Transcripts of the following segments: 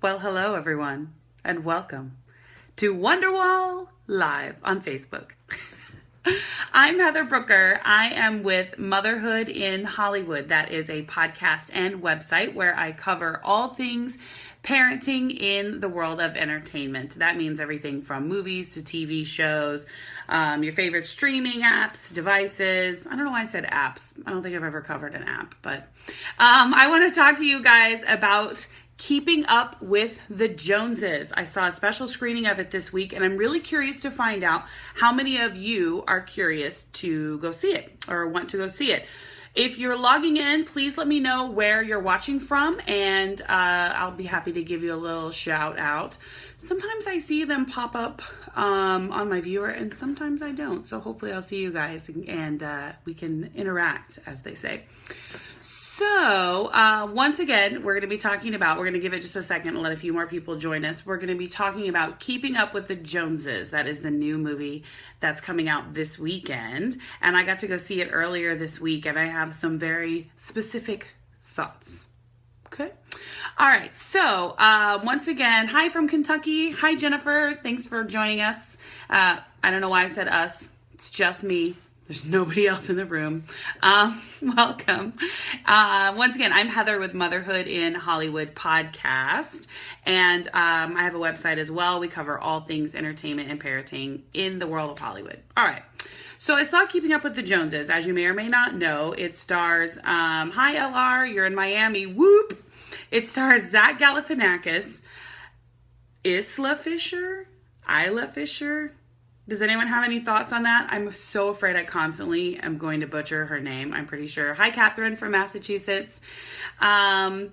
Well, hello everyone, and welcome to Wonderwall Live on Facebook. I'm Heather Brooker. I am with Motherhood in Hollywood. That is a podcast and website where I cover all things parenting in the world of entertainment. That means everything from movies to TV shows, your favorite streaming apps, devices. I don't know why I said apps. I don't think I've ever covered an app, but I want to talk to you guys about Keeping Up with the Joneses. I saw a special screening of it this week, and I'm really curious to find out how many of you are curious to go see it or want to go see it. If you're logging in, please let me know where you're watching from, and I'll be happy to give you a little shout out. Sometimes I see them pop up on my viewer, and sometimes I don't. So hopefully I'll see you guys, and we can interact, as they say. So, once again, we're going to be talking about, we're going to give it just a second and let a few more people join us. We're going to be talking about Keeping Up with the Joneses. That is the new movie that's coming out this weekend. And I got to go see it earlier this week, and I have some very specific thoughts. Okay? All right. So, once again, hi from Kentucky. Hi, Jennifer. Thanks for joining us. I don't know why I said us. It's just me. There's nobody else in the room. Welcome. Once again, I'm Heather with Motherhood in Hollywood podcast. And I have a website as well. We cover all things entertainment and parenting in the world of Hollywood. All right. So I saw Keeping Up with the Joneses. As you may or may not know, it stars, hi LR, you're in Miami, whoop. It stars Zach Galifianakis, Isla Fisher. Does anyone have any thoughts on that? I'm so afraid I constantly am going to butcher her name, I'm pretty sure. Hi, Catherine from Massachusetts. Zach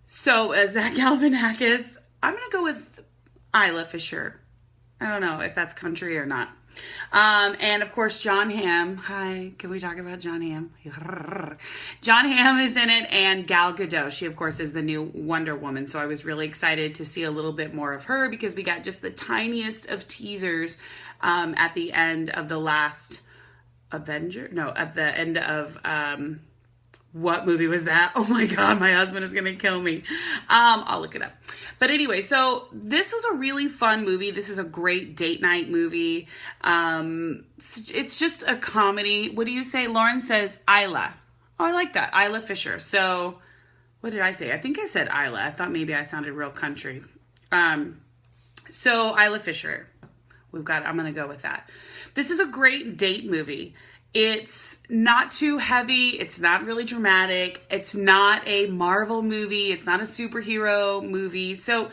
Galifianakis, I'm going to go with Isla Fisher. I don't know if that's country or not. And of course, John Hamm. Hi, can we talk about John Hamm? John Hamm is in it, and Gal Gadot. She, of course, is the new Wonder Woman. So I was really excited to see a little bit more of her because we got just the tiniest of teasers at the end of the last at the end of what movie was that? Oh my God, my husband is going to kill me. I'll look it up. But anyway, so this was a really fun movie. This is a great date night movie. It's just a comedy. What do you say? Lauren says Isla. Oh, I like that. Isla Fisher. So what did I say? I think I said Isla. I thought maybe I sounded real country. So Isla Fisher. I'm going to go with that. This is a great date movie. It's not too heavy. It's not really dramatic. It's not a Marvel movie. It's not a superhero movie. So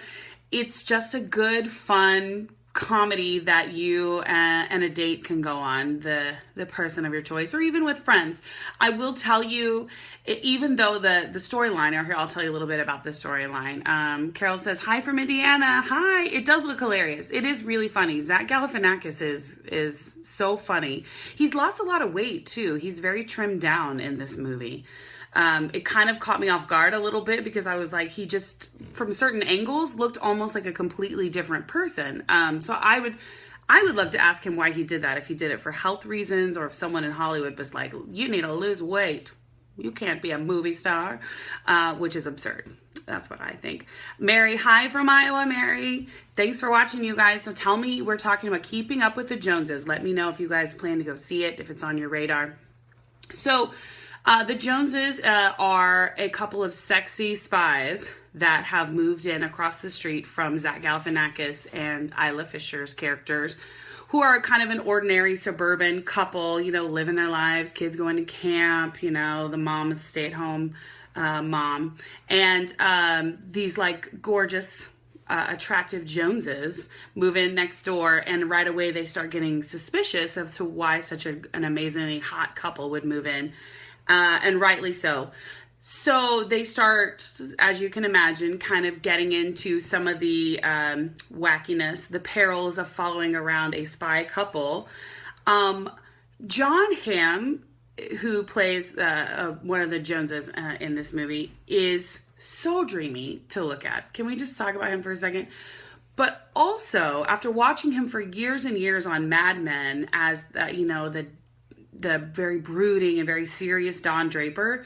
it's just a good, fun comedy that you and a date can go on, the person of your choice, or even with friends. I will tell you, even though the storyline, or here, I'll tell you a little bit about the storyline. Carol says, hi from Indiana. Hi. It does look hilarious. It is really funny. Zach Galifianakis is so funny. He's lost a lot of weight too. He's very trimmed down in this movie. It kind of caught me off guard a little bit because I was like, he just, from certain angles, looked almost like a completely different person. So I would love to ask him why he did that, if he did it for health reasons or if someone in Hollywood was like, you need to lose weight. You can't be a movie star, which is absurd. That's what I think. Mary, hi from Iowa, Mary. Thanks for watching, you guys. So tell me, we're talking about Keeping Up with the Joneses. Let me know if you guys plan to go see it, if it's on your radar. So the Joneses are a couple of sexy spies that have moved in across the street from Zach Galifianakis and Isla Fisher's characters, who are kind of an ordinary suburban couple, you know, living their lives, kids going to camp, you know, the mom is a stay-at-home mom. And these like gorgeous, attractive Joneses move in next door, and right away they start getting suspicious of to why such an amazingly hot couple would move in. And rightly so. So they start, as you can imagine, kind of getting into some of the wackiness, the perils of following around a spy couple. John Hamm, who plays one of the Joneses in this movie, is so dreamy to look at. Can we just talk about him for a second? But also, after watching him for years and years on Mad Men as, the very brooding and very serious Don Draper,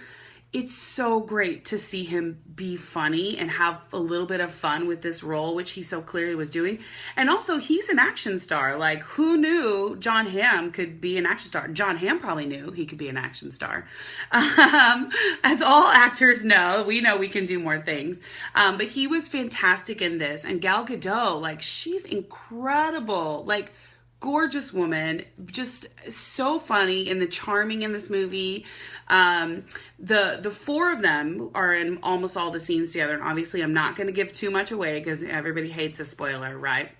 it's so great to see him be funny and have a little bit of fun with this role, which he so clearly was doing. And also, he's an action star. Like, who knew John Hamm could be an action star? John Hamm probably knew he could be an action star. As all actors know we can do more things. But he was fantastic in this. And Gal Gadot, like, she's incredible. Like, gorgeous woman, just so funny and the charming in this movie. The four of them are in almost all the scenes together, and obviously I'm not going to give too much away because everybody hates a spoiler, right?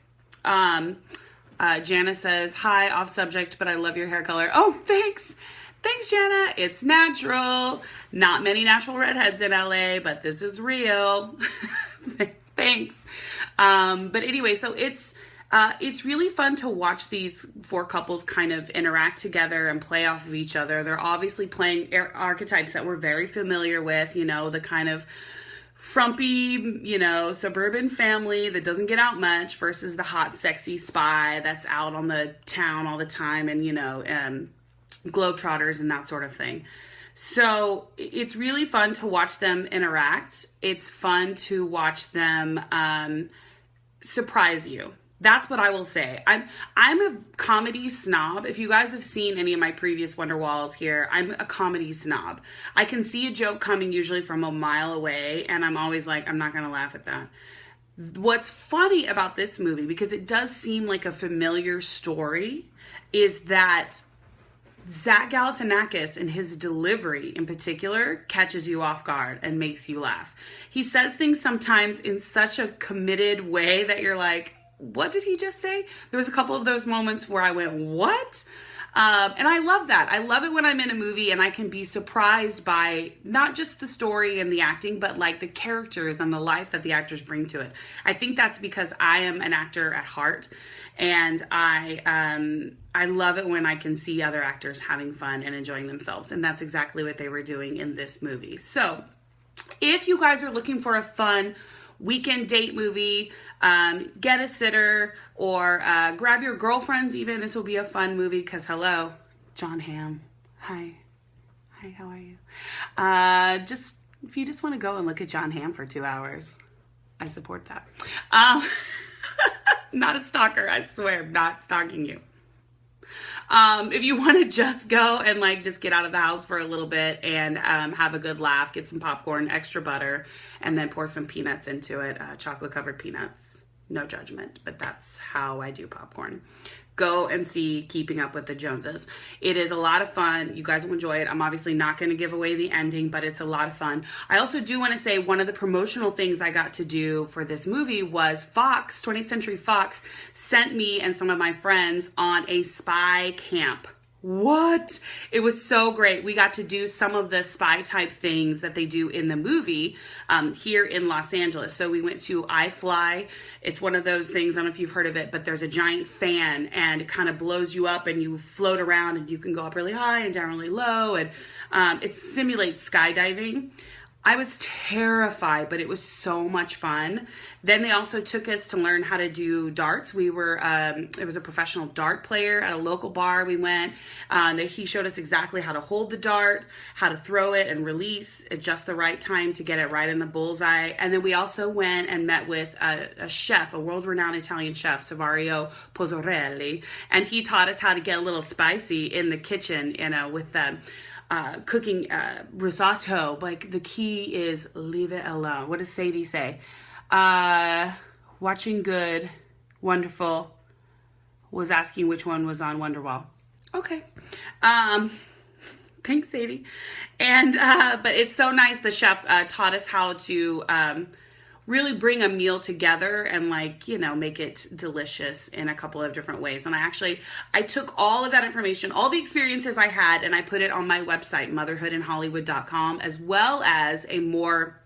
Jana says, hi, off subject, but I love your hair color. Oh, thanks. Thanks, Jana. It's natural. Not many natural redheads in LA, but this is real. Thanks. But anyway, so it's really fun to watch these four couples kind of interact together and play off of each other. They're obviously playing archetypes that we're very familiar with, the kind of frumpy, suburban family that doesn't get out much versus the hot, sexy spy that's out on the town all the time and, globetrotters and that sort of thing. So it's really fun to watch them interact. It's fun to watch them surprise you. That's what I will say. I'm a comedy snob. If you guys have seen any of my previous Wonderwalls here, I'm a comedy snob. I can see a joke coming usually from a mile away, and I'm always like, I'm not going to laugh at that. What's funny about this movie, because it does seem like a familiar story, is that Zach Galifianakis and his delivery in particular catches you off guard and makes you laugh. He says things sometimes in such a committed way that you're like, what did he just say? There was a couple of those moments where I went, what? And I love that. I love it when I'm in a movie and I can be surprised by not just the story and the acting, but like the characters and the life that the actors bring to it. I think that's because I am an actor at heart, and I love it when I can see other actors having fun and enjoying themselves. And that's exactly what they were doing in this movie. So if you guys are looking for a fun weekend date movie, get a sitter, or grab your girlfriends even. This will be a fun movie because, hello, John Hamm. Hi, how are you? If you just want to go and look at John Hamm for 2 hours, I support that. Not a stalker, I swear, I'm not stalking you. If you want to just go and just get out of the house for a little bit and have a good laugh, get some popcorn, extra butter, and then pour some peanuts into it, chocolate covered peanuts. No judgment, but that's how I do popcorn. Go and see Keeping Up with the Joneses. It is a lot of fun. You guys will enjoy it. I'm obviously not going to give away the ending, but it's a lot of fun. I also do want to say one of the promotional things I got to do for this movie was Fox, 20th Century Fox, sent me and some of my friends on a spy camp. What? It was so great. We got to do some of the spy type things that they do in the movie here in Los Angeles. So we went to iFly. It's one of those things, I don't know if you've heard of it, but there's a giant fan and it kind of blows you up and you float around and you can go up really high and down really low. And it simulates skydiving. I was terrified, but it was so much fun. Then they also took us to learn how to do darts. We were, it was a professional dart player at a local bar. We went, he showed us exactly how to hold the dart, how to throw it and release at just the right time to get it right in the bullseye. And then we also went and met with a chef, a world-renowned Italian chef, Savario Pozzarelli. And he taught us how to get a little spicy in the kitchen, with cooking risotto. Like, the key is leave it alone. What does Sadie say? Watching Good, Wonderful, was asking which one was on Wonderwall. Okay. Thanks, Sadie. And but it's so nice. The chef taught us how to really bring a meal together and make it delicious in a couple of different ways. And I took all of that information, all the experiences I had, and I put it on my website, motherhoodinhollywood.com, as well as a more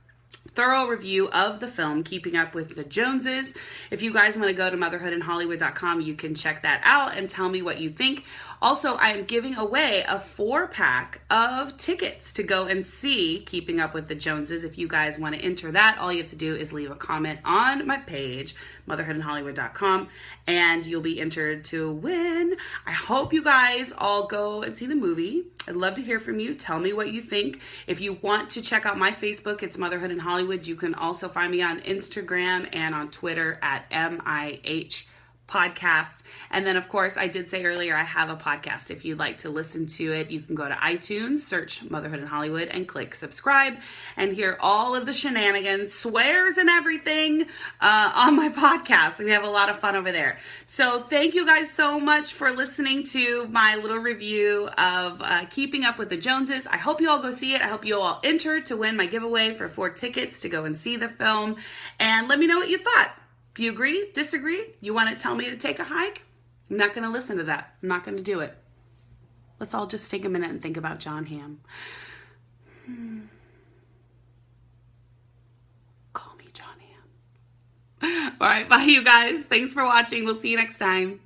thorough review of the film Keeping Up with the Joneses. If you guys want to go to motherhoodinhollywood.com, you can check that out and tell me what you think. Also, I am giving away a 4-pack of tickets to go and see Keeping Up with the Joneses. If you guys want to enter that, all you have to do is leave a comment on my page, motherhoodinhollywood.com, and you'll be entered to win. I hope you guys all go and see the movie. I'd love to hear from you. Tell me what you think. If you want to check out my Facebook, it's Motherhood in Hollywood. You can also find me on Instagram and on Twitter at MIH Podcast. And then, of course, I did say earlier I have a podcast. If you'd like to listen to it, you can go to iTunes, search Motherhood in Hollywood, and click subscribe and hear all of the shenanigans, swears, and everything on my podcast. And we have a lot of fun over there. So thank you guys so much for listening to my little review of Keeping Up with the Joneses. I hope you all go see it. I hope you all enter to win my giveaway for 4 tickets to go and see the film. And let me know what you thought. Do you agree? Disagree? You want to tell me to take a hike? I'm not going to listen to that. I'm not going to do it. Let's all just take a minute and think about John Hamm. Call me John Hamm. All right, bye you guys. Thanks for watching. We'll see you next time.